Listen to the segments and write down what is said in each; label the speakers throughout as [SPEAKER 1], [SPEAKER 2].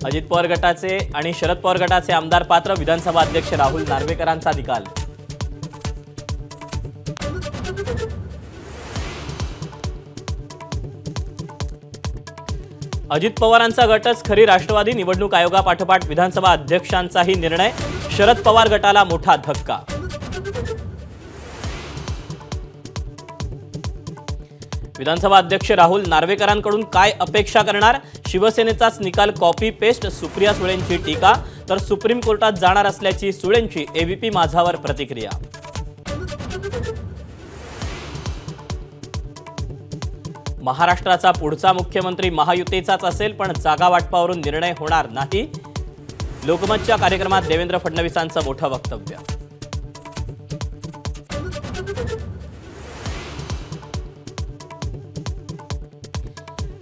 [SPEAKER 1] अजित पवार गटाचे आणि शरद पवार गटाचे आमदार पात्र, विधानसभा अध्यक्ष राहुल नार्वेकरांचा निकाल। अजित पवारांचा गटच खरी राष्ट्रवादी, निवडणूक आयोगापाठोपाठ विधानसभा अध्यक्षांचाही निर्णय, शरद पवार गटाला मोठा धक्का। विधानसभा अध्यक्ष राहुल नार्वेकरांकडून काय अपेक्षा करणार? शिवसेनेचाच निकाल कॉपी पेस्ट, सुप्रिया सुळेंची टीका, तर सुप्रीम कोर्टात जाणार असल्याची सुळेंची एबीपी माझावर प्रतिक्रिया। महाराष्ट्राचा पुढचा मुख्यमंत्री महायुतीचाच असेल, पण जागा वाटपावरून निर्णय होणार नाही, लोकमतच्या कार्यक्रमात देवेंद्र फडणवीसांचं मोठं वक्तव्य।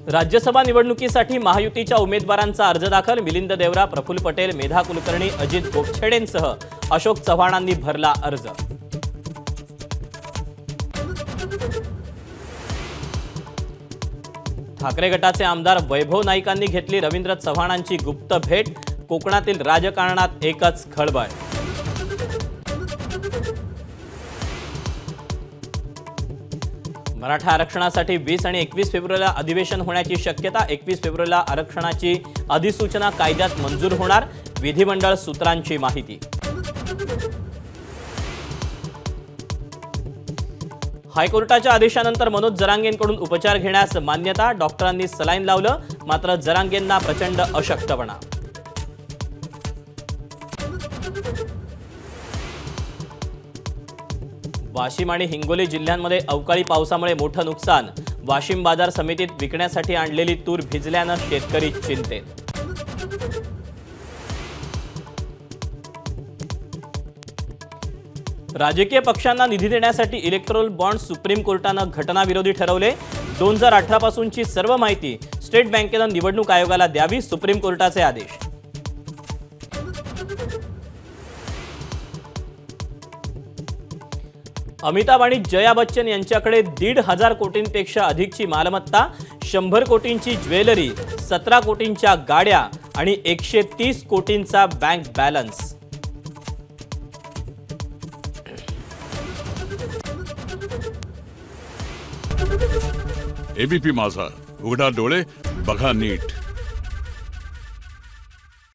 [SPEAKER 1] राज्यसभा निवडणुकीसाठी महायुतीच्या उमेदवारांचा अर्ज दाखल, मिलिंद देवरा, प्रफुल्ल पटेल, मेधा कुलकर्णी, अजित गोपछेडेंसह अशोक चव्हाणांनी भरला अर्ज। ठाकरे गटाचे आमदार वैभव नाईकांनी घेतली रवींद्र चव्हाणांची गुप्त भेट, कोकणातील राजकारणात एकच खळबळ। मराठा आरक्षणासाठी 20 आणि 21 फेब्रुवारीला अधिवेशन होण्याची शक्यता, 21 फेब्रुवारीला आरक्षणाची अधिसूचना कायद्यात मंजूर होणार, विधिमंडळ सूत्रांची माहिती। हायकोर्टाच्या आदेशानंतर मनोज जरांगेंकडून उपचार घेण्यास मान्यता, डॉक्टरांनी सलाईन लावलं, मात्र जरांगेंना प्रचंड अशक्तपणा। वाशिम आणि हिंगोली जिल्ह्यांमध्ये अवकाळी पावसामुळे मोठं नुकसान, वाशिम बाजार समितीत विकण्यासाठी आणलेली तूर भिजल्यानं शेतकरी चिंतेत। राजकीय पक्षांना निधी देण्यासाठी इलेक्टोरल बॉन्ड सुप्रीम कोर्टानं घटनाविरोधी ठरवले, 2018 पासूनची सर्व माहिती स्टेट बँकेनं निवडणूक आयोगाला द्यावी, सुप्रीम कोर्टाचे आदेश। अमिताभ आणि जया बच्चन यांच्याकडे 1,500 कोटींपेक्षा अधिकची मालमत्ता, 100 कोटींची ज्वेलरी, 17 कोटींच्या गाड्या आणि 130 कोटींचा बँक बॅलन्स।
[SPEAKER 2] एबीपी माझा, उघडा डोळे बघा नीट।